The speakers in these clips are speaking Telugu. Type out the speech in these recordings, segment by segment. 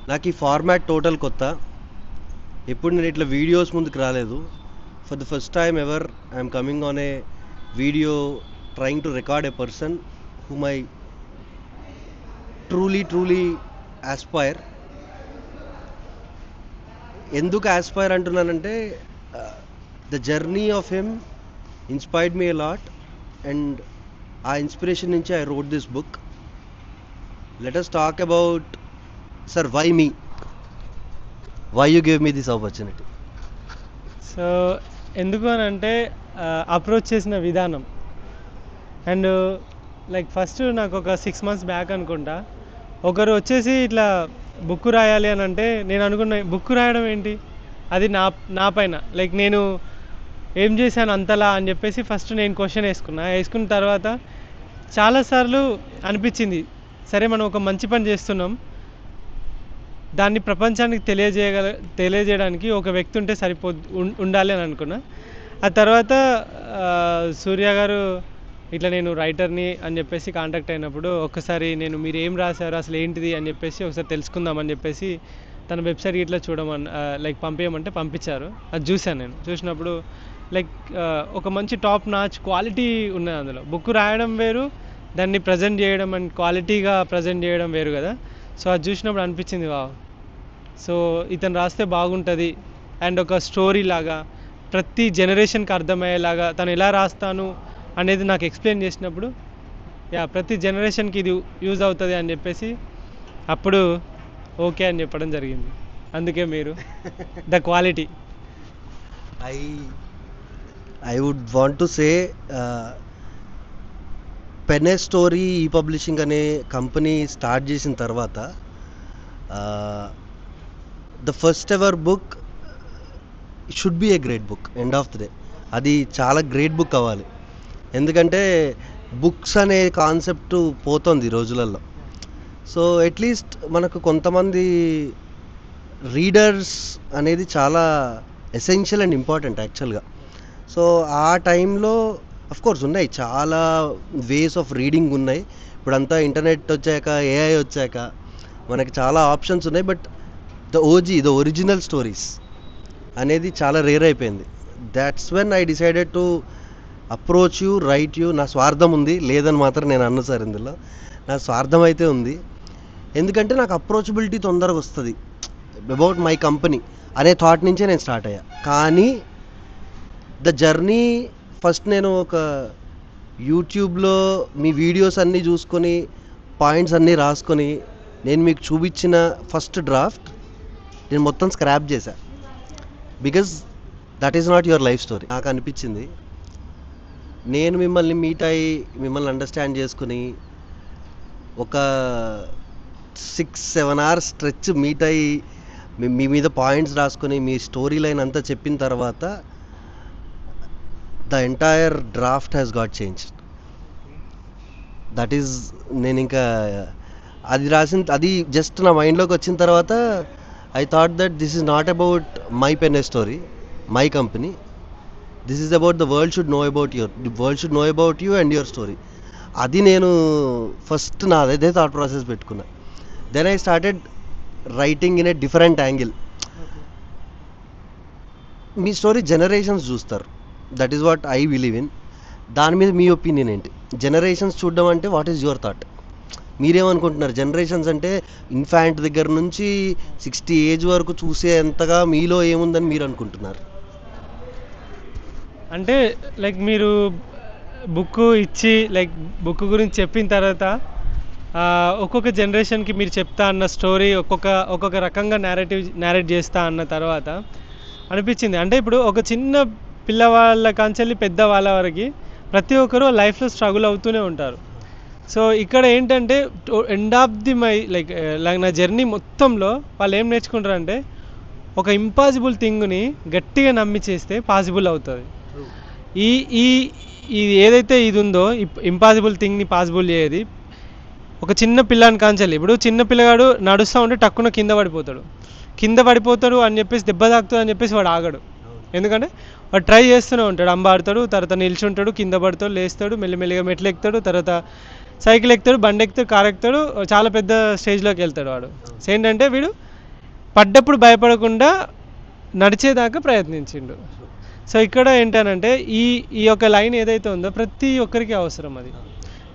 నాకు ఈ ఫార్మాట్ టోటల్ కొత్త. ఎప్పుడు నేను ఇట్లా వీడియోస్ ముందుకు రాలేదు. For the first time ever I'm coming on a video trying to record a person whom I truly aspire. ఎందుకు ఆస్పైర్ అంటున్నానంటే the journey of him inspired me a lot and ఆ ఇన్స్పిరేషన్ నుంచి I wrote this book. Let us talk about sir why me, why you give me this opportunity. So ఎందుకు అని అంటే అప్రోచ్ చేసిన విధానం. అండ్ లైక్ ఫస్ట్ నాకు ఒక 6 months బ్యాక్ అనుకుంటా ఒకరు వచ్చేసి ఇట్లా బుక్ రాయాలి అని అంటే నేను అనుకున్న బుక్ రాయడం ఏంటి, అది నా పైన లైక్ నేను ఏం చేశాను అంతలా అని చెప్పేసి ఫస్ట్ నేను క్వశ్చన్ వేసుకున్న తర్వాత చాలాసార్లు అనిపించింది, సరే మనం ఒక మంచి పని చేస్తున్నాం, దాన్ని ప్రపంచానికి తెలియజేయడానికి ఒక వ్యక్తి ఉంటే ఉండాలి అని అనుకున్నా. ఆ తర్వాత సూర్య గారు ఇట్లా నేను రైటర్ని అని చెప్పేసి కాంటాక్ట్ అయినప్పుడు ఒక్కసారి మీరు ఏం రాశారు అసలు ఏంటిది అని చెప్పేసి ఒకసారి తెలుసుకుందామని చెప్పేసి తన వెబ్సైట్ ఇట్లా చూడమని లైక్ పంపించమంటే పంపించారు. అది చూశాను. నేను చూసినప్పుడు లైక్ ఒక మంచి టాప్ నాచ్ క్వాలిటీ ఉన్నది అందులో. బుక్ రాయడం వేరు, దాన్ని ప్రజెంట్ చేయడం అండ్ క్వాలిటీగా ప్రజెంట్ చేయడం వేరు కదా. సో అది చూసినప్పుడు అనిపించింది వావ్, సో ఇతను రాస్తే బాగుంటుంది. అండ్ ఒక స్టోరీ లాగా ప్రతి జనరేషన్కి అర్థమయ్యేలాగా తను ఎలా రాస్తాను అనేది నాకు ఎక్స్ప్లెయిన్ చేసినప్పుడు ప్రతి జనరేషన్కి ఇది యూజ్ అవుతుంది అని చెప్పేసి అప్పుడు ఓకే అని చెప్పడం జరిగింది. అందుకే మీరు the quality. I would want to say Pen Story ఈ పబ్లిషింగ్ అనే కంపెనీ స్టార్ట్ చేసిన తర్వాత the first ever book should be a great book. End of the day అది చాలా గ్రేట్ బుక్ అవ్వాలి. ఎందుకంటే బుక్స్ అనే కాన్సెప్ట్ పోతుంది ఈ రోజులలో. సో అట్లీస్ట్ మనకు కొంతమంది రీడర్స్ అనేది చాలా ఎసెన్షియల్ అండ్ ఇంపార్టెంట్ యాక్చువల్గా. సో ఆ టైంలో అఫ్కోర్స్ ఉన్నాయి, చాలా వేస్ ఆఫ్ రీడింగ్ ఉన్నాయి. ఇప్పుడంతా ఇంటర్నెట్ వచ్చాక, ఏఐ వచ్చాక మనకి చాలా ఆప్షన్స్ ఉన్నాయి. బట్ ద ఒరిజినల్ స్టోరీస్ అనేది చాలా రేర్ అయిపోయింది. That's when I decided to approach you, right you. నా స్వార్థం ఉంది లేదని మాత్రం నేను అన్న సార్, ఇందులో నా స్వార్థం అయితే ఉంది. ఎందుకంటే నాకు అప్రోచబిలిటీ తొందరగా వస్తుంది అబౌట్ మై కంపెనీ అనే థాట్ నుంచే నేను స్టార్ట్ అయ్యా. కానీ ద జర్నీ ఫస్ట్ నేను ఒక యూట్యూబ్లో మీ వీడియోస్ అన్నీ చూసుకొని పాయింట్స్ అన్నీ రాసుకొని నేను మీకు చూపించిన ఫస్ట్ డ్రాఫ్ట్ నేను మొత్తం స్క్రాప్ చేశా. Because that is not your life story. నాకు అనిపించింది నేను మిమ్మల్ని మీట్ అయ్యి మిమ్మల్ని అండర్స్టాండ్ చేసుకుని ఒక 6-7 hours స్ట్రెచ్ మీట్ అయ్యి మీ మీద పాయింట్స్ రాసుకొని మీ స్టోరీ లైన్ అంతా చెప్పిన తర్వాత the entire draft has got change. That is నేను ఇంకా అది జస్ట్ నా మైండ్లోకి వచ్చిన తర్వాత I thought that this is not about my pen story, my company. This is about the world should know about you and your story. అది నేను ఫస్ట్ నాదే థాట్ ప్రాసెస్ పెట్టుకున్నా. Then I started writing in a different angle. మీ స్టోరీ జనరేషన్స్ చూస్తారు, that is what I believe in. దాని మీద మీ ఒపీనియన్ ఏంటి? జనరేషన్స్ చూడడం అంటే వాట్ ఈజ్ యువర్ థాట్? మీరేమనుకుంటున్నారు? జనరేషన్స్ అంటే ఇన్ఫాంట్ దగ్గర నుంచి 60 ఏజ్ వరకు చూసేంతగా మీలో ఏముందని మీరు అనుకుంటున్నారు? అంటే లైక్ మీరు బుక్ ఇచ్చి లైక్ బుక్ గురించి చెప్పిన తర్వాత ఒక్కొక్క జనరేషన్కి మీరు చెప్తా అన్న స్టోరీ ఒక్కొక్క రకంగా నేరేట్ చేస్తా అన్న తర్వాత అనిపించింది, అంటే ఇప్పుడు ఒక చిన్న పిల్లవాళ్ళ కాంచెల్లి పెద్దవాళ్ళ వరకు ప్రతి ఒక్కరు లైఫ్లో స్ట్రగుల్ అవుతూనే ఉంటారు. సో ఇక్కడ ఏంటంటే ఎండ్ ఆఫ్ ది లైక్ నా జర్నీ మొత్తంలో వాళ్ళు ఏం నేర్చుకుంటారంటే ఒక ఇంపాసిబుల్ థింగ్ని గట్టిగా నమ్మి చేస్తే పాసిబుల్ అవుతుంది. ఈ ఏదైతే ఇది ఉందో ఇంపాసిబుల్ థింగ్ని పాసిబుల్ చేయది ఒక చిన్న పిల్లాని కాంచాలి. ఇప్పుడు చిన్న పిల్లగాడు నడుస్తూ ఉంటే టక్కున కింద పడిపోతాడు అని చెప్పేసి దెబ్బ తాకుతుంది అని చెప్పేసి వాడు ఆగడు. ఎందుకంటే వాడు ట్రై చేస్తూనే ఉంటాడు, అంబాడుతాడు, తర్వాత నిల్చుంటాడు, కింద పడతాడు, లేస్తాడు, మెల్లిమెల్లిగా మెట్లు ఎక్కుతాడు, తర్వాత సైకిల్ ఎక్కుతాడు, బండి ఎక్కుతాడు, కారు ఎక్కుతాడు, చాలా పెద్ద స్టేజ్లోకి వెళ్తాడు వాడు. ఏంటంటే వీడు పడ్డప్పుడు భయపడకుండా నడిచేదాకా ప్రయత్నించిండు. సో ఇక్కడ ఏంటనంటే ఈ ఈ యొక్క లైన్ ఏదైతే ఉందో ప్రతి ఒక్కరికి అవసరం. అది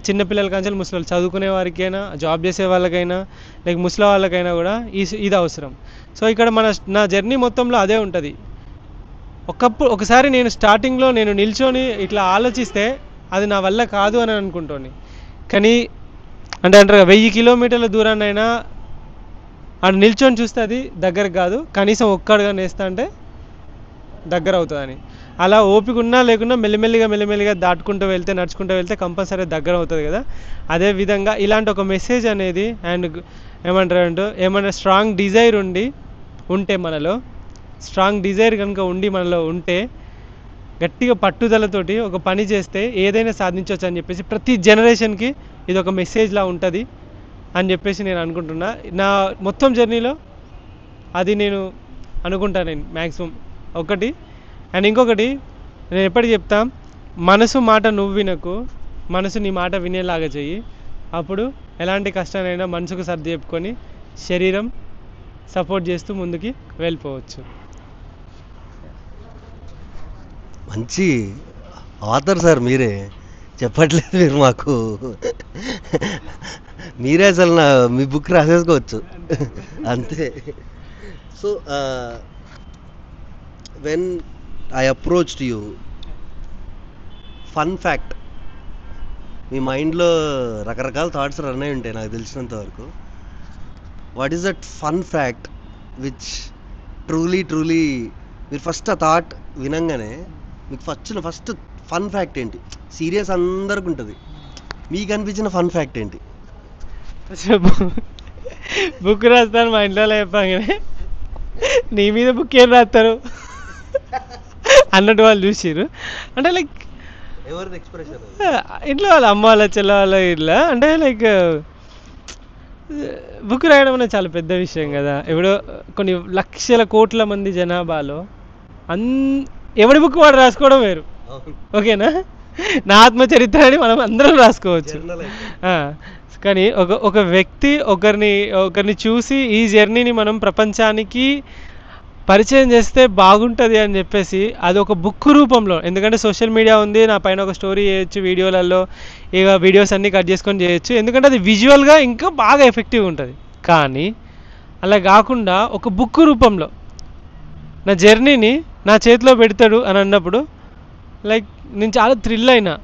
చిన్నపిల్లల కాంచెలు ముసలి వాళ్ళు, చదువుకునే వారికైనా, జాబ్ చేసే వాళ్ళకైనా, లైక్ ముసలి వాళ్ళకైనా కూడా ఇది అవసరం. సో ఇక్కడ నా జర్నీ మొత్తంలో అదే ఉంటుంది. ఒకసారి నేను స్టార్టింగ్లో నేను నిల్చొని ఇట్లా ఆలోచిస్తే అది నా వల్ల కాదు అని అనుకుంటాను. కానీ అంటారు 1000 కిలోమీటర్ల దూరాన్నైనా అది నిల్చొని చూస్తే అది దగ్గర కాదు, కనీసం ఒక్కడుగా నేస్తా అంటే దగ్గర అవుతుందని. అలా ఓపిక ఉన్నా లేకున్నా మెల్లిమెల్లిగా దాటుకుంటూ వెళ్తే, నడుచుకుంటూ వెళ్తే కంపల్సరీ దగ్గర అవుతుంది కదా. అదేవిధంగా ఇలాంటి ఒక మెసేజ్ అనేది అండ్ ఏమంటారు స్ట్రాంగ్ డిజైర్ ఉంటే మనలో స్ట్రాంగ్ డిజైర్ కనుక మనలో ఉంటే, గట్టిగా పట్టుదలతోటి ఒక పని చేస్తే ఏదైనా సాధించవచ్చు అని చెప్పేసి ప్రతి జనరేషన్కి ఇది ఒక మెసేజ్లా ఉంటుంది అని చెప్పేసి నేను అనుకుంటున్నా. నా మొత్తం జర్నీలో అది నేను అనుకుంటాను. నేను మ్యాక్సిమం ఒకటి. అండ్ ఇంకొకటి నేను ఎప్పటికీ చెప్తా, మనసు మాట నువ్వు వినకు, మనసు నీ మాట వినేలాగా చెయ్యి. అప్పుడు ఎలాంటి కష్టానైనా మనసుకు సర్ది చెప్పుకొని శరీరం సపోర్ట్ చేస్తూ ముందుకి వెళ్ళిపోవచ్చు. మంచి ఆథర్ సార్, మీరే చెప్పట్లేదు మీరు మాకు. మీరే అసలు మీ బుక్ రాసేసుకోవచ్చు అంతే. So when I approached you, fun fact, మీ మైండ్లో రకరకాల థాట్స్ రన్ అయి ఉంటాయి నాకు తెలిసినంత వరకు. What is that fun fact which truly మీరు ఫస్ట్ ఆ థాట్ వినంగానే మీకు ఫస్ట్ ఫన్ ఫ్యాక్ట్ ఏంటి? సీరియస్ అందరికి ఉంటుంది, మీకు అనిపించిన ఫన్ ఫ్యాక్ట్ ఏంటి? బుక్ రాస్తాను మా ఇంట్లో చెప్పగానే నీ మీద బుక్ ఏం రాస్తారు అన్నట్టు వాళ్ళు చూసిరు. అంటే లైక్ ఎవరిది ఎక్స్ప్రెషన్? ఇంట్లో వాళ్ళ అమ్మ వాళ్ళ చెల్ల వాళ్ళ ఇట్లా అంటే లైక్ బుక్ రాయడం అనేది చాలా పెద్ద విషయం కదా. ఇప్పుడు కొన్ని లక్షల కోట్ల మంది జనాభాలో ఎవడి బుక్ వాడు రాసుకోవడం వేరు, ఓకేనా? నా ఆత్మచరిత్ర అని మనం అందరం రాసుకోవచ్చు. కానీ ఒక వ్యక్తి ఒకరిని చూసి ఈ జర్నీని మనం ప్రపంచానికి పరిచయం చేస్తే బాగుంటుంది అని చెప్పేసి అది ఒక బుక్ రూపంలో, ఎందుకంటే సోషల్ మీడియా ఉంది, నా పైన ఒక స్టోరీ చేయొచ్చు, వీడియోలలో ఇక వీడియోస్ అన్నీ కట్ చేసుకొని చేయొచ్చు, ఎందుకంటే అది విజువల్గా ఇంకా బాగా ఎఫెక్టివ్గా ఉంటుంది. కానీ అలా కాకుండా ఒక బుక్ రూపంలో నా జర్నీని నా చేతిలో పెడతాడు అని అన్నప్పుడు లైక్ నేను చాలా థ్రిల్ అయినా,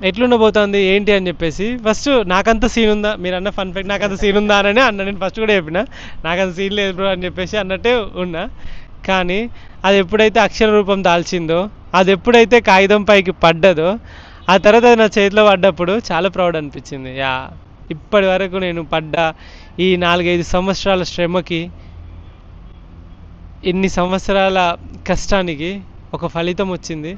ఎట్లుండబోతుంది ఏంటి అని చెప్పేసి. ఫస్ట్ నాకంత సీన్ ఉందా, మీరు అన్న ఫన్ ఫ్యాక్ట్, నాకంత సీన్ ఉందా అని అన్న. నేను ఫస్ట్ కూడా చెప్పిన నాకంత సీన్ లేదు బ్రో అని చెప్పేసి అన్నట్టే ఉన్నా. కానీ అది ఎప్పుడైతే అక్షర రూపం దాల్చిందో, అది ఎప్పుడైతే కాగితం పైకి పడ్డదో, ఆ తర్వాత అది నా చేతిలో పడ్డప్పుడు చాలా ప్రౌడ్ అనిపించింది. ఇప్పటి వరకు నేను పడ్డ ఈ 4-5 సంవత్సరాల శ్రమకి, ఇన్ని సంవత్సరాల కష్టానికి ఒక ఫలితం వచ్చింది.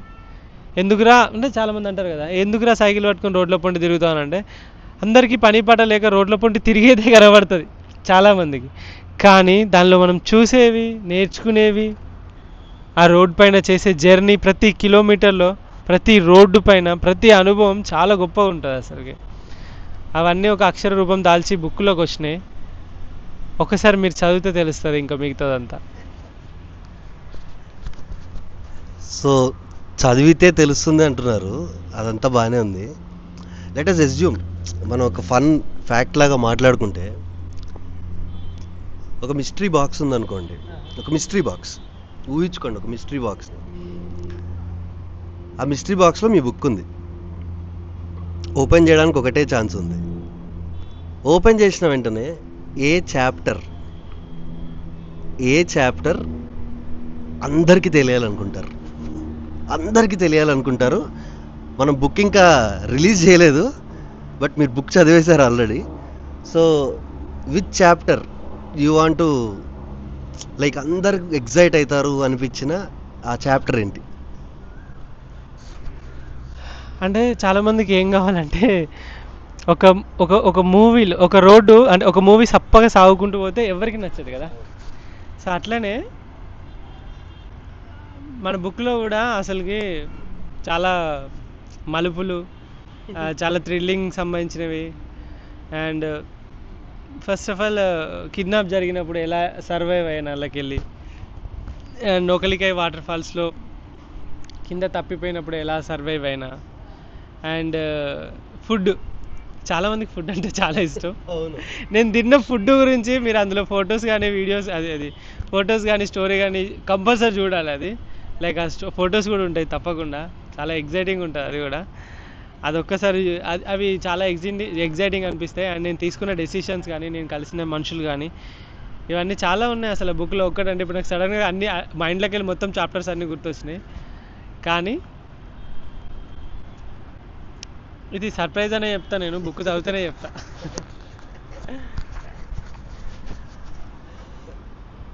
ఎందుకురా అంటే చాలామంది అంటారు కదా, ఎందుకురా సైకిల్ పట్టుకొని రోడ్ల పొంటి తిరుగుతానంటే, అందరికీ పని పాట లేక రోడ్ల పొంటి తిరిగేదే కనబడుతుంది చాలామందికి. కానీ దానిలో మనం చూసేవి, నేర్చుకునేవి, ఆ రోడ్ పైన చేసే జర్నీ, ప్రతి కిలోమీటర్లో, ప్రతి రోడ్డు పైన ప్రతి అనుభవం చాలా గొప్పగా ఉంటుంది అసలుకి. అవన్నీ ఒక అక్షర రూపం దాల్చి బుక్లోకి వచ్చినాయి. ఒకసారి మీరు చదివితే తెలుస్తుంది ఇంకా మిగతాదంతా. సో చదివితే తెలుస్తుంది అంటున్నారు, అదంతా బాగానే ఉంది. లెట్ us assume మనం ఒక ఫన్ ఫ్యాక్ట్ లాగా మాట్లాడుకుంటే, ఒక మిస్టరీ బాక్స్ ఉందనుకోండి, ఒక మిస్టరీ బాక్స్ ఊహించుకోండి, ఒక మిస్టరీ బాక్స్. ఆ మిస్టరీ బాక్స్లో మీ బుక్ ఉంది. ఓపెన్ చేయడానికి ఒకటే ఛాన్స్ ఉంది. ఓపెన్ చేసిన వెంటనే ఏ చాప్టర్ అందరికీ తెలియాలనుకుంటారు. మనం బుక్ ఇంకా రిలీజ్ చేయలేదు, బట్ మీరు బుక్ చదివేశారు already. So which chapter you want to like అందరు ఎగ్జైట్ అవుతారు అనిపించిన ఆ చాప్టర్ ఏంటి? అంటే చాలామందికి ఏం కావాలంటే ఒక మూవీలో ఒక రోడ్డు అంటే ఒక మూవీ సప్పగా సాగుకుంటూ పోతే ఎవరికి నచ్చదు కదా. సో అట్లనే మన బుక్లో కూడా అసలుకి చాలా మలుపులు, చాలా థ్రిల్లింగ్ సంబంధించినవి and first of all kidnap జరిగినప్పుడు ఎలా సర్వైవ్ అయినా వాళ్ళకి వెళ్ళి, అండ్ నొకలికై వాటర్ ఫాల్స్లో కింద తప్పిపోయినప్పుడు ఎలా సర్వైవ్ అయినా, అండ్ ఫుడ్, చాలామందికి ఫుడ్ అంటే చాలా ఇష్టం. అవును. నేను తిన్న ఫుడ్ గురించి మీరు అందులో ఫొటోస్ కానీ వీడియోస్ అది ఫొటోస్ కానీ స్టోరీ కానీ కంపల్సరీ చూడాలి. అది లైక్ ఆ ఫొటోస్ కూడా ఉంటాయి తప్పకుండా, చాలా ఎగ్జైటింగ్ ఉంటుంది అది కూడా. అదొక్కసారి అవి చాలా ఎగ్జైటింగ్ అనిపిస్తాయి. అండ్ నేను తీసుకున్న డెసిషన్స్ కానీ, నేను కలిసిన మనుషులు కానీ, ఇవన్నీ చాలా ఉన్నాయి అసలు బుక్లో. ఒక్కటంటే ఇప్పుడు నాకు సడన్గా అన్ని మైండ్లోకి వెళ్ళి మొత్తం చాప్టర్స్ అన్నీ గుర్తొచ్చినాయి. కానీ ఇది సర్ప్రైజ్ అనే చెప్తా, నేను బుక్ చదివితేనే చెప్తా.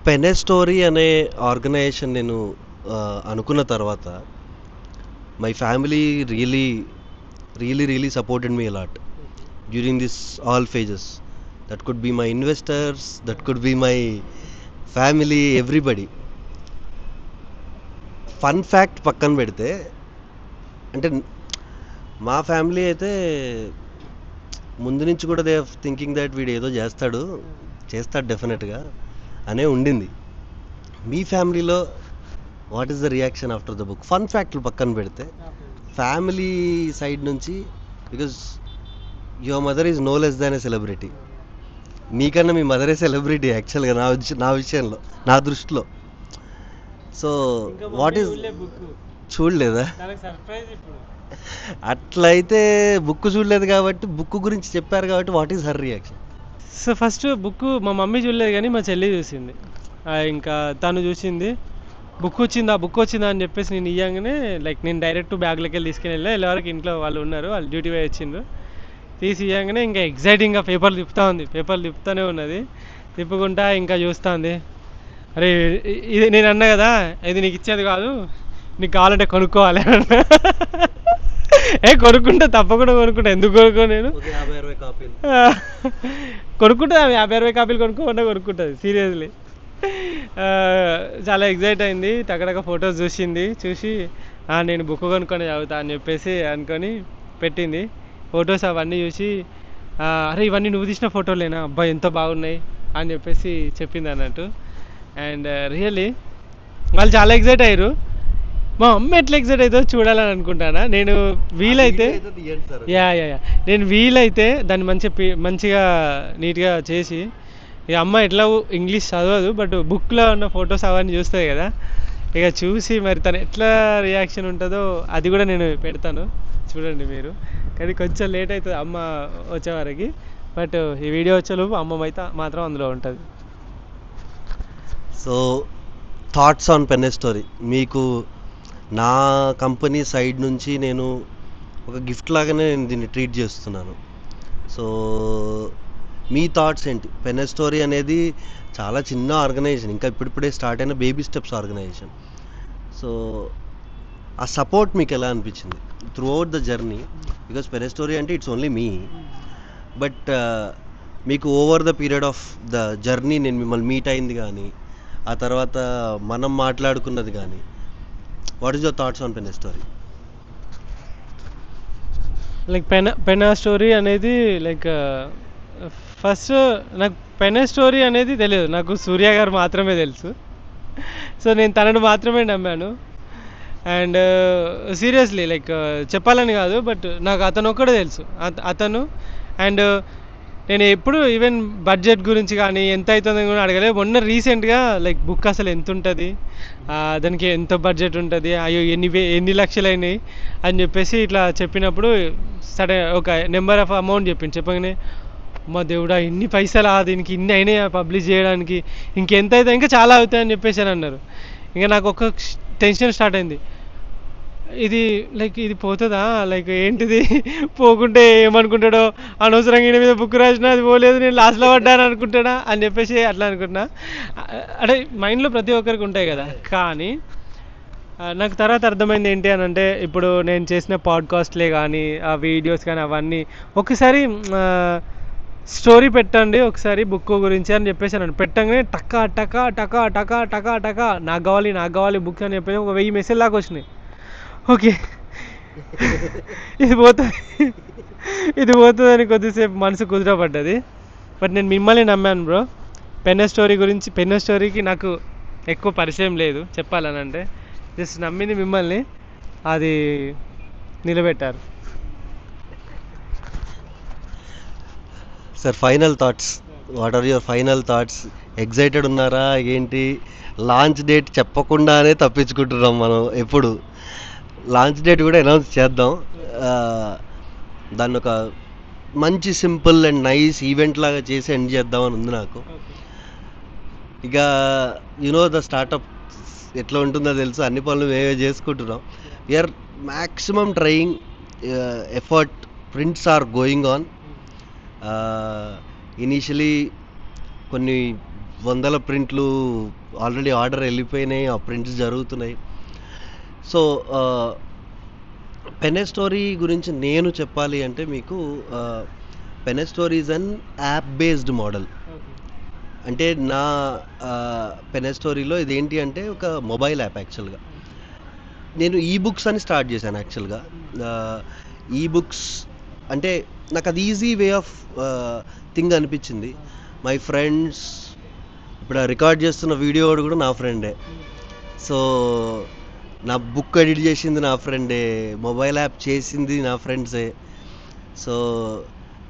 పెన్ స్టోరీ అనే ఆర్గనైజేషన్ నేను అనుకున్న తర్వాత my family really supported me a lot during this all phases. That could be my investors, that could be my family, everybody. Fun fact పక్కన పెడితే, అంటే మా ఫ్యామిలీ అయితే ముందు నుంచి కూడా దే థింకింగ్ దట్ వీడు ఏదో చేస్తాడు డెఫినెట్గా అనే ఉండింది. మీ ఫ్యామిలీలో what is the reaction after the book? Fun ఫ్యాక్ట్లు పక్కన పెడితే ఫ్యామిలీ సైడ్ నుంచి, because your mother is no less than a celebrity. మీకన్నా మీ మదరే సెలబ్రిటీ యాక్చువల్గా నా విషయంలో, నా దృష్టిలో. సో వాట్ ఈస్, చూడలేదా? అట్లయితే బుక్ చూడలేదు కాబట్టి, బుక్ గురించి చెప్పారు కాబట్టి what is her reaction? So first book మా మమ్మీ చూడలేదు కానీ మా చెల్లి చూసింది. ఇంకా తను చూసింది, బుక్ వచ్చిందా అని చెప్పేసి నేను ఇవ్వగానే, లైక్ నేను డైరెక్ట్ బ్యాగ్లోకి వెళ్ళి తీసుకుని వెళ్ళేవరకు ఇంట్లో వాళ్ళు ఉన్నారు, వాళ్ళు డ్యూటీ పోయి వచ్చిండ్రు. తీసి ఇవ్వగానే ఇంకా ఎగ్జైటింగ్గా పేపర్లు తిప్పుతూనే ఉన్నది. తిప్పుకుంటా ఇంకా చూస్తుంది. అరే ఇది నేను అన్నా కదా, ఇది నీకు ఇచ్చేది కాదు, నీకు కావాలంటే కొనుక్కోవాలి అన్న. కొనుక్కుంటా, తప్పకుండా కొనుక్కుంటా. ఎందుకు కొనుక్కో, నేను కొనుక్కుంటా. 50-60 కాపీలు కొనుక్కోకుండా కొనుక్కుంటుంది సీరియస్లీ. చాలా ఎగ్జైట్ అయింది. టకటక ఫొటోస్ చూసి నేను బుక్ కొనుక్కొని చదువుతా అని చెప్పేసి అనుకొని పెట్టింది. ఫొటోస్ అవన్నీ చూసి, అరే ఇవన్నీ నువ్వు తీసిన ఫోటోలేనా, అబ్బాయి ఎంత బాగున్నాయి అని చెప్పేసి చెప్పింది అన్నట్టు. అండ్ రియల్లీ వాళ్ళు చాలా ఎగ్జైట్ అయ్యారు. మా అమ్మ ఎట్లా ఎగ్జైట్ అవుతుందో చూడాలని అనుకుంటానా. నేను వీలైతే నేను వీలైతే దాన్ని మంచిగా నీట్గా చేసి, ఇక అమ్మ ఎట్లా ఇంగ్లీష్ చదవదు, బట్ బుక్లో ఉన్న ఫొటోస్ అవన్నీ చూస్తుంది కదా, ఇక చూసి మరి తను ఎట్లా రియాక్షన్ ఉంటుందో అది కూడా నేను పెడతాను, చూడండి మీరు. కానీ కొంచెం లేట్ అవుతుంది అమ్మ వచ్చేవరకు, బట్ ఈ వీడియో వచ్చేలోపు అమ్మ అయితే మాత్రం అందులో ఉంటుంది. So thoughts on pen story. మీకు నా కంపెనీ సైడ్ నుంచి నేను ఒక గిఫ్ట్ లాగానే నేను దీన్ని ట్రీట్ చేస్తున్నాను. సో మీ థాట్స్ ఏంటి? పెన్ స్టోరీ అనేది చాలా చిన్న ఆర్గనైజేషన్, ఇంకా ఇప్పుడిప్పుడే స్టార్ట్ అయిన బేబీ స్టెప్స్ ఆర్గనైజేషన్. సో ఆ సపోర్ట్ మీకు ఎలా అనిపించింది through out the journey? Because pen story అంటే ఇట్స్ ఓన్లీ మీ, బట్ మీకు over the period of the journey నేను మిమ్మల్ని మీట్ అయింది కానీ, ఆ తర్వాత మనం మాట్లాడుకున్నది కానీ, what is your thoughts on pen story? Like pen story అనేది లైక్ ఫస్ట్ నాకు పెన్ స్టోరీ అనేది తెలియదు, నాకు సూర్య గారు మాత్రమే తెలుసు. సో నేను తనను మాత్రమే నమ్మాను. అండ్ సీరియస్లీ లైక్ చెప్పాలని కాదు, బట్ నాకు అతను ఒక్కడే తెలుసు, అతను. అండ్ నేను ఎప్పుడు ఈవెన్ బడ్జెట్ గురించి కానీ ఎంత అవుతుందని కూడా అడగలేదు. మొన్న రీసెంట్గా లైక్ బుక్ అసలు ఎంత ఉంటుంది, దానికి ఎంత బడ్జెట్ ఉంటుంది, అయ్యో ఎన్ని లక్షలు అయినాయి అని చెప్పేసి ఇట్లా చెప్పినప్పుడు సడన్ ఒక నెంబర్ ఆఫ్ అమౌంట్ చెప్పగానే, మా దేవుడా ఇన్ని పైసలా, దీనికి ఇన్ని అయినాయి పబ్లిష్ చేయడానికి, ఇంకెంత అయితే ఇంకా చాలా అవుతాయని చెప్పేసి అని అన్నారు. ఇంకా నాకు ఒక టెన్షన్ స్టార్ట్ అయింది, ఇది పోతుందా, లైక్ ఏంటిది, పోకుంటే ఏమనుకుంటాడో, అనవసరంగా ఈయన మీద బుక్ రాసినా అది పోలేదు, నేను లాస్ట్లో పడ్డాను అనుకుంటాడా అని చెప్పేసి అట్లా అనుకుంటున్నా. అంటే మైండ్లో ప్రతి ఒక్కరికి ఉంటాయి కదా. కానీ నాకు తర్వాత అర్థమైంది ఏంటి అని అంటే, ఇప్పుడు నేను చేసిన పాడ్కాస్ట్లే కానీ, ఆ వీడియోస్ కానీ అవన్నీ ఒకసారి స్టోరీ పెట్టండి ఒకసారి బుక్ గురించి అని చెప్పేసి అన్నాను. పెట్టగానే టకా టకా టకా టకా టకా టకా నాకు కావాలి బుక్ అని చెప్పేసి ఒక 1000 మెసేజ్ లాగా వచ్చినాయి. ఓకే ఇది పోతుందని కొద్దిసేపు మనసు కుదిరపడ్డది. బట్ నేను మిమ్మల్ని నమ్మాను బ్రో. పెన్ స్టోరీకి నాకు ఎక్కువ పరిచయం లేదు చెప్పాలని అంటే, జస్ట్ నమ్మింది మిమ్మల్ని, అది నిలబెట్టారు. Sir, final thoughts, what are your final thoughts? Excited ఉన్నారా ఏంటి? లాంచ్ డేట్ చెప్పకుండానే తప్పించుకుంటున్నాం మనం. ఎప్పుడు లాంచ్ డేట్ కూడా అనౌన్స్ చేద్దాం. ఆ, దాన్ని ఒక మంచి సింపుల్ అండ్ నైస్ ఈవెంట్ లాగా చేసి ఎండ్ చేద్దామని ఉంది నాకు. ఇక ద స్టార్టప్ ఎట్లా ఉంటుందో తెలుసు, అన్ని పనులు మేమే చేసుకుంటున్నాం. We're maximum trying, effort, prints are going on. Initially కొన్ని వందల ప్రింట్లు ఆల్రెడీ ఆర్డర్ వెళ్ళిపోయినాయి, ఆ ప్రింట్స్ జరుగుతున్నాయి. సో పెన్ స్టోరీ గురించి నేను చెప్పాలి అంటే మీకు, pen story is an app based model. అంటే నా పెన్ స్టోరీలో ఇదేంటి అంటే ఒక మొబైల్ యాప్. యాక్చువల్గా నేను ఈ బుక్స్ అని స్టార్ట్ చేశాను. యాక్చువల్గా ఈ బుక్స్ అంటే నాకు అది ఈజీ వే ఆఫ్ థింగ్ అనిపించింది. మై ఫ్రెండ్స్, ఇప్పుడు రికార్డ్ చేస్తున్న వీడియో కూడా నా ఫ్రెండే. సో నా బుక్ ఎడిట్ చేసింది నా ఫ్రెండే, మొబైల్ యాప్ చేసింది నా ఫ్రెండ్సే. సో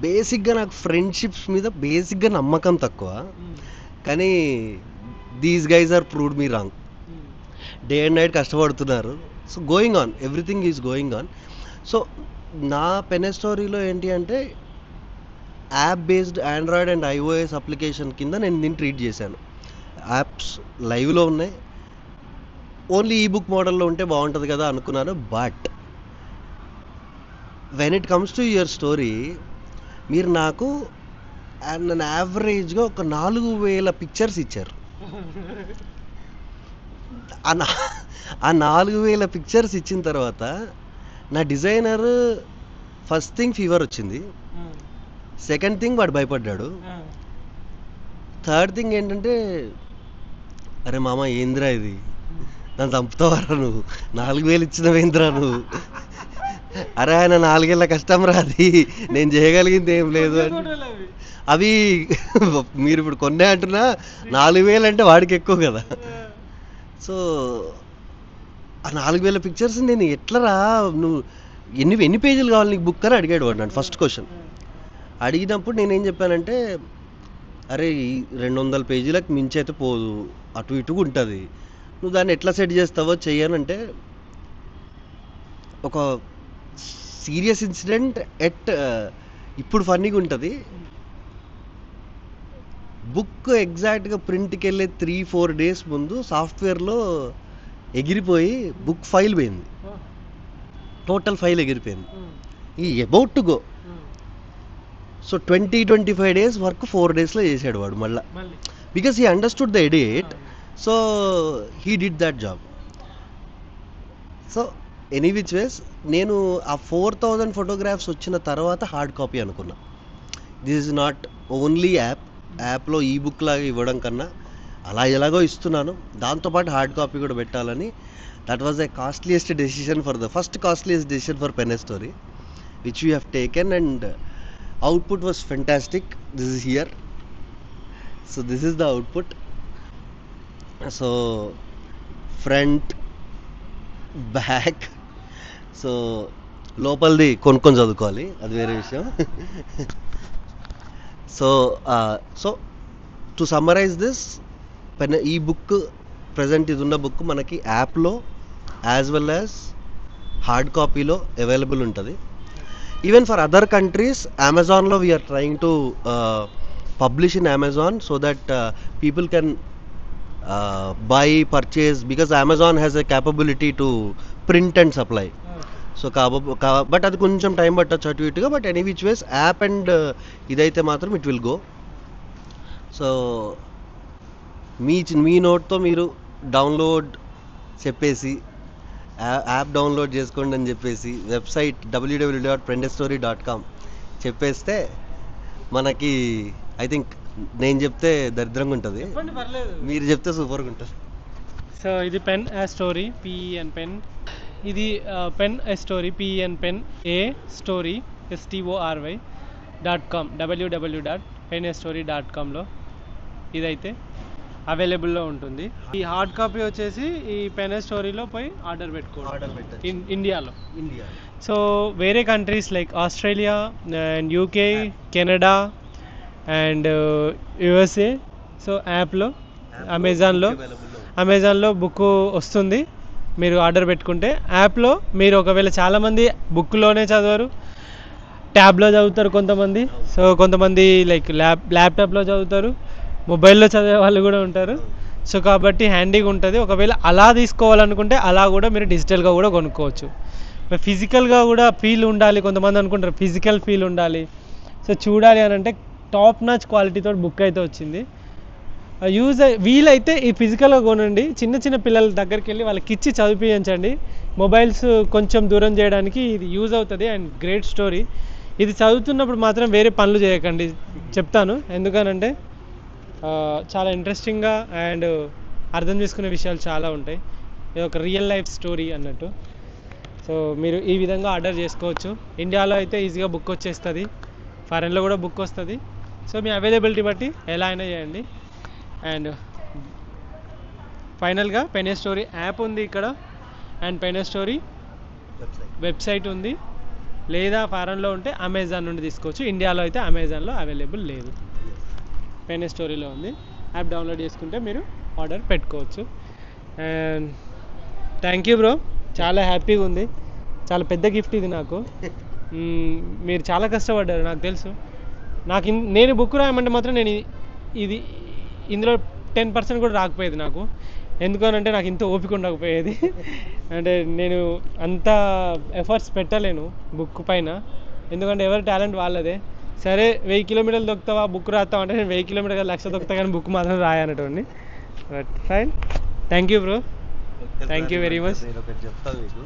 బేసిక్గా నాకు ఫ్రెండ్షిప్స్ మీద బేసిక్గా నమ్మకం తక్కువ, కానీ these guys are proved me wrong. Day and night కష్టపడుతున్నారు. So going on, everything is going on. So నా పెన్ స్టోరీలో ఏంటి అంటే app based Android and iOS application కింద నేను దీన్ని ట్రీట్ చేశాను. యాప్స్ లైవ్లో ఉన్నాయి, ఓన్లీ ఈ బుక్ మోడల్లో ఉంటే బాగుంటుంది కదా అనుకున్నాను. But when it comes to your story, మీరు నాకు నన్ను యావరేజ్గా ఒక 4000 పిక్చర్స్ ఇచ్చారు. ఆ 4000 పిక్చర్స్ ఇచ్చిన తర్వాత నా డిజైనర్ ఫస్ట్ థింగ్ ఫీవర్ వచ్చింది, సెకండ్ థింగ్ వాడు భయపడ్డాడు, థర్డ్ థింగ్ ఏంటంటే అరే మామ ఏంద్రా ఇది, నన్ను చంపుతావారా నువ్వు, 4000 ఇచ్చినవేంద్రా నువ్వు, అరే ఆయన 4 ఏళ్ళ కష్టం రాది, నేను చేయగలిగింది ఏం లేదు అని. అవి మీరు ఇప్పుడు కొన్నే అంటున్నా, 4000 అంటే వాడికి ఎక్కువ కదా. సో ఆ 4000 పిక్చర్స్ నేను ఎట్లరా, నువ్వు ఎన్ని పేజీలు కావాలి నీకు బుక్ అని అడిగాడు వాడు నన్ను ఫస్ట్ క్వశ్చన్. అడిగినప్పుడు నేనేం చెప్పానంటే, అరే 200 పేజీలకు మించి అయితే పోదు, అటు ఇటుగా ఉంటుంది, నువ్వు దాన్ని ఎట్లా సెట్ చేస్తావో చెయ్యనంటే, ఒక సీరియస్ ఇన్సిడెంట్ ఇప్పుడు ఫన్నీగా ఉంటుంది. బుక్ ఎగ్జాక్ట్గా ప్రింట్కి వెళ్ళే 3-4 డేస్ ముందు సాఫ్ట్వేర్లో ఎగిరిపోయి బుక్ ఫైల్ పోయింది, టోటల్ ఫైల్ ఎగిరిపోయింది. ఈ about to go. So 20-25 days work 4 డేస్లో చేశాడు వాడు మళ్ళీ, because he understood the edit. So he did that job. So any which ways, నేను ఆ 4000 ఫోటోగ్రాఫ్స్ వచ్చిన తర్వాత హార్డ్ కాపీ అనుకున్నా. దిస్ ఇస్ నాట్ ఓన్లీ యాప్లో ఈ బుక్ లాగా ఇవ్వడం కన్నా అలా ఎలాగో ఇస్తున్నాను, దాంతోపాటు హార్డ్ కాపీ కూడా పెట్టాలని. That was costliest decision first costliest decision for pen story which we have taken, and output was fantastic. This is here. So this is the output. So front, back, so లోపలిది కొనుక్కొని చదువుకోవాలి, అది వేరే విషయం. సో టు సమ్మరైజ్ దిస్, ఈ బుక్ ప్రజెంట్ ఇది ఉన్న బుక్ మనకి యాప్లో యాజ్ వెల్ యాజ్ హార్డ్ కాపీలో అవైలబుల్ ఉంటుంది. ఈవెన్ ఫర్ అదర్ కంట్రీస్, అమెజాన్లో we're trying to publish in Amazon so that people can buy, purchase, because Amazon has a capability to print and supply. So but అది కొంచెం టైం పట్టచ్చు అటు ఇటుగా. But any which ways app and ఇదైతే మాత్రం ఇట్ విల్ గో. సో మీ నోట్తో మీరు డౌన్లోడ్ చెప్పేసి యాప్ డౌన్లోడ్ చేసుకోండి అని చెప్పేసి వెబ్సైట్ www.pendestory.com చెప్పేస్తే మనకి ఐ థింక్ నేను చెప్తే దరిద్రంగా ఉంటుంది, మీరు చెప్తే సూపర్గా ఉంటుంది. సో ఇది పెన్ స్టోరీ, పిఎన్ పెన్. ఇది పెన్ స్టోరీ, పిఎన్ పెన్ ఏ స్టోరీ STORY.com, www.penstory.com. penstory.comలో ఇదైతే అవైలబుల్లో ఉంటుంది. ఈ హార్డ్ కాపీ వచ్చేసి ఈ పెన్ స్టోరీలో పోయి ఆర్డర్ పెట్టుకోండి ఇండియాలో. సో వేరే countries like Australia and UK, Canada and USA, so యాప్లో అమెజాన్లో బుక్ వస్తుంది. మీరు ఆర్డర్ పెట్టుకుంటే యాప్లో మీరు ఒకవేళ చాలామంది బుక్లోనే చదవరు, ట్యాబ్లో చదువుతారు కొంతమంది, సో కొంతమంది లైక్ ల్యాప్టాప్లో చదువుతారు, మొబైల్లో చదివే వాళ్ళు కూడా ఉంటారు. సో కాబట్టి హ్యాండీగా ఉంటుంది. ఒకవేళ అలా తీసుకోవాలనుకుంటే అలా కూడా మీరు డిజిటల్గా కూడా కొనుక్కోవచ్చు. ఫిజికల్గా కూడా ఫీల్ ఉండాలి, కొంతమంది అనుకుంటారు ఫిజికల్ ఫీల్ ఉండాలి. సో చూడాలి అని అంటే టాప్ నాచ్ క్వాలిటీతో బుక్ అయితే వచ్చింది. వీలైతే ఈ ఫిజికల్గా కొనండి. చిన్న చిన్న పిల్లల దగ్గరికి వెళ్ళి వాళ్ళకి ఇచ్చి చదివించండి. మొబైల్స్ కొంచెం దూరం చేయడానికి ఇది యూజ్ అవుతుంది. And great story. ఇది చదువుతున్నప్పుడు మాత్రం వేరే పనులు చేయకండి చెప్తాను. ఎందుకనంటే చాలా ఇంట్రెస్టింగ్గా అండ్ అర్థం చేసుకునే విషయాలు చాలా ఉంటాయి. ఇది ఒక రియల్ లైఫ్ స్టోరీ అన్నట్టు. సో మీరు ఈ విధంగా ఆర్డర్ చేసుకోవచ్చు. ఇండియాలో అయితే ఈజీగా బుక్ వచ్చేస్తుంది, ఫారెన్లో కూడా బుక్ వస్తుంది. సో మీ అవైలబిలిటీ బట్టి ఎలా అయినా చేయండి. అండ్ ఫైనల్గా పెన్ స్టోరీ యాప్ ఉంది ఇక్కడ, అండ్ పెన్ స్టోరీ వెబ్సైట్ ఉంది. లేదా ఫారెన్లో ఉంటే అమెజాన్ నుండి తీసుకోవచ్చు. ఇండియాలో అయితే అమెజాన్లో అవైలబుల్ లేదు, పెన్ స్టోరీలో ఉంది. యాప్ డౌన్లోడ్ చేసుకుంటే మీరు ఆర్డర్ పెట్టుకోవచ్చు. అండ్ థ్యాంక్ యూ బ్రో, చాలా హ్యాపీగా ఉంది. చాలా పెద్ద గిఫ్ట్ ఇది నాకు. మీరు చాలా కష్టపడ్డారు నాకు తెలుసు. నేను బుక్ రాయమంటే మాత్రం నేను ఇందులో 10% కూడా రాకపోయేది నాకు. ఎందుకనంటే నాకు ఇంత ఓపిక ఉండకపోయేది. అంటే నేను అంత ఎఫర్ట్స్ పెట్టలేను బుక్ పైన, ఎందుకంటే ఎవరి టాలెంట్ వాళ్ళదే. సరే 1000 కిలోమీటర్లు దొక్కుతావా బుక్ రాస్తావు అంటే నేను 1000 కిలోమీటర్లు 1,00,000 దొక్కుతా కానీ బుక్ మాత్రం రాయనటువంటి. But fine, thank you bro, thank you very much. నేను ఒకటి చెప్తాను మీకు,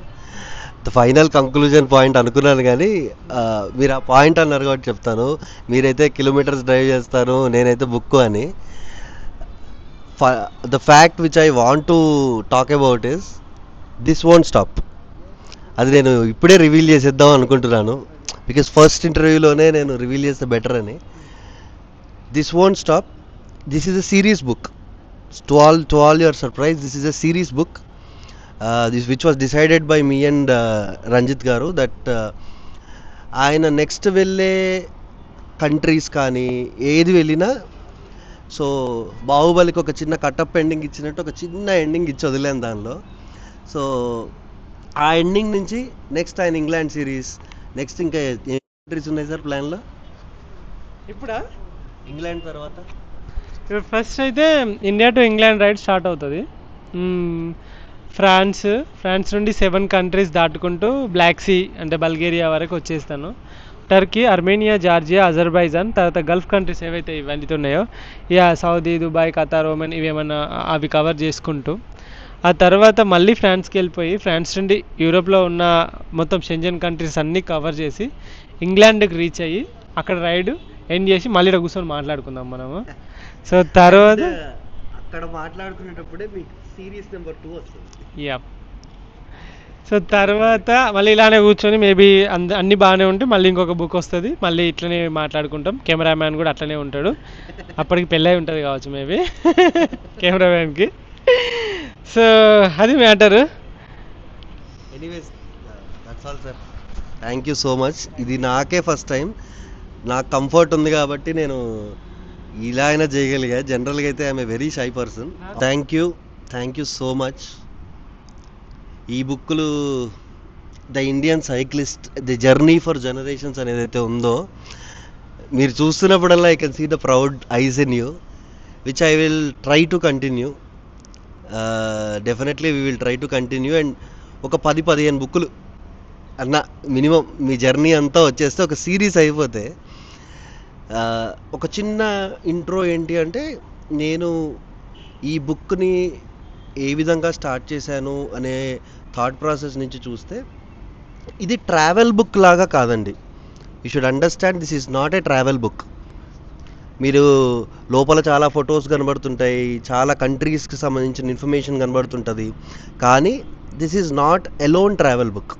ఫైనల్ కంక్లూజన్ పాయింట్ అనుకున్నాను కానీ మీరు ఆ పాయింట్ అన్నారు కాబట్టి చెప్తాను. మీరైతే కిలోమీటర్స్ డ్రైవ్ చేస్తారు, నేనైతే బుక్ అని. The fact which I want to talk about is this won't stop. అది నేను ఇప్పుడే రివీల్ చేసేద్దాం అనుకుంటున్నాను, బికాస్ ఫస్ట్ ఇంటర్వ్యూలోనే నేను రివీల్ చేస్తే బెటర్ అని. This won't stop. This is a series book. To all your surprise, this is a series book which was decided by me and Ranjit garu that ఆయన నెక్స్ట్ వెళ్ళే కంట్రీస్ కానీ ఏది వెళ్ళినా, సో బాహుబలికి ఒక చిన్న కటప్ ఎండింగ్ ఇచ్చినట్టు ఒక చిన్న ఎండింగ్ ఇచ్చి వదిలేను దానిలో. సో ఆ ఎండింగ్ నుంచి నెక్స్ట్ ఆయన ఇంగ్లాండ్ సిరీస్, నెక్స్ట్ ఇంకా ఏ కంట్రీస్ ఉన్నాయి సార్ ప్లాన్లో? ఇప్పుడా ఇంగ్లాండ్ తర్వాత ఇప్పుడు ఫస్ట్ అయితే India to England ride start అవుతుంది. ఫ్రాన్స్ నుండి 7 కంట్రీస్ దాటుకుంటూ బ్లాక్ సీ అంటే బల్గేరియా వరకు వచ్చేస్తాను. టర్కీ, అర్మేనియా, జార్జియా, అజర్బైజాన్, తర్వాత గల్ఫ్ కంట్రీస్ ఏవైతే ఇవన్నీ ఉన్నాయో, సౌదీ, దుబాయ్, ఖతార్, ఒమన్ ఇవేమన్నా అవి కవర్ చేసుకుంటూ ఆ తర్వాత మళ్ళీ ఫ్రాన్స్కి వెళ్ళిపోయి ఫ్రాన్స్ నుండి యూరోప్లో ఉన్న మొత్తం షెంజన్ కంట్రీస్ అన్నీ కవర్ చేసి ఇంగ్లాండ్కి రీచ్ అయ్యి అక్కడ రైడ్ ఎండ్ చేసి మళ్ళీ కూర్చొని మాట్లాడుకుందాం మనము. సో తర్వాత అక్కడ మాట్లాడుకునేటప్పుడే మీకు సిరీస్ నెంబర్ 2 వస్తుంది. యా. సో తర్వాత మళ్ళీ ఇలానే కూర్చొని మేబీ అన్నీ బాగానే ఉంటే మళ్ళీ ఇంకొక బుక్ వస్తుంది, మళ్ళీ ఇట్లనే మాట్లాడుకుంటాం. కెమెరామ్యాన్ కూడా అట్లనే ఉంటాడు, అప్పటికి పెళ్ళై ఉంటుంది కావచ్చు మేబీ కెమెరామ్యాన్కి. సో అది matter. Anyways that's all sir, thank you so much. ఇది నాకే ఫస్ట్ టైం, నాకు కంఫర్ట్ ఉంది కాబట్టి నేను ఇలా అయినా చేయగలిగా. జనరల్గా అయితే I'm a very shy person. Thank you so much. ఈ బుక్కులు the Indian cyclist, the journey for generations అనేది అయితే ఉందో, మీరు చూస్తున్నప్పుడల్లా I can see the proud eyes in you, which I will try to continue. Definitely we will try to continue. And ఒక 10-15 బుక్కులు అన్న మినిమం మీ జర్నీ అంతా వచ్చేస్తే ఒక సిరీస్ అయిపోతే. ఒక చిన్న ఇంట్రో ఏంటి అంటే, నేను ఈ బుక్ని ఏ విధంగా స్టార్ట్ చేశాను అనే థాట్ ప్రాసెస్ నుంచి చూస్తే, ఇది ట్రావెల్ బుక్ లాగా కాదండి. You should understand this is not a travel book. మీరు లోపల చాలా ఫొటోస్ కనబడుతుంటాయి, చాలా కంట్రీస్కి సంబంధించిన ఇన్ఫర్మేషన్ కనబడుతుంటుంది, కానీ this is not alone travel book.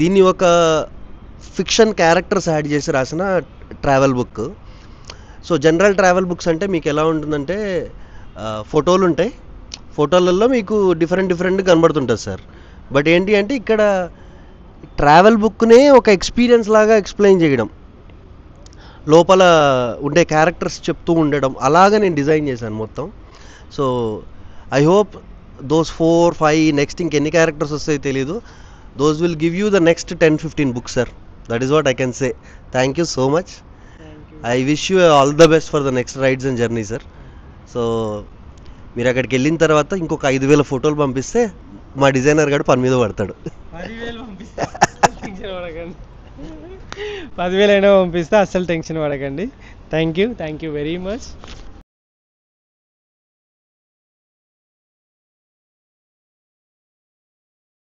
దీన్ని ఒక ఫిక్షన్ క్యారెక్టర్స్ యాడ్ చేసి రాసిన travel book. So general travel books అంటే మీకు ఎలా ఉంటుందంటే ఫోటోలు ఉంటాయి, ఫోటోలలో మీకు డిఫరెంట్ కనబడుతుంటుంది సార్. బట్ ఏంటి అంటే ఇక్కడ ట్రావెల్ బుక్నే ఒక ఎక్స్పీరియన్స్ లాగా ఎక్స్ప్లెయిన్ చేయడం, లోపల ఉండే క్యారెక్టర్స్ చెప్తూ ఉండడం, అలాగా నేను డిజైన్ చేశాను మొత్తం. So I hope those 4-5 next ఇంకెన్ని క్యారెక్టర్స్ వస్తాయో తెలీదు, those will give you the next 10-15 books sir. That is what I can say. Thank you so much. I wish you all the best for the next rides and journey sir. So మీరు అక్కడికి వెళ్ళిన తర్వాత ఇంకొక 5,000 ఫోటోలు పంపిస్తే మా డిజైనర్ గారు పని మీద పడతాడు. 10,000 అయినా పంపిస్తే అస్సలు టెన్షన్ పడకండి. Thank you very much.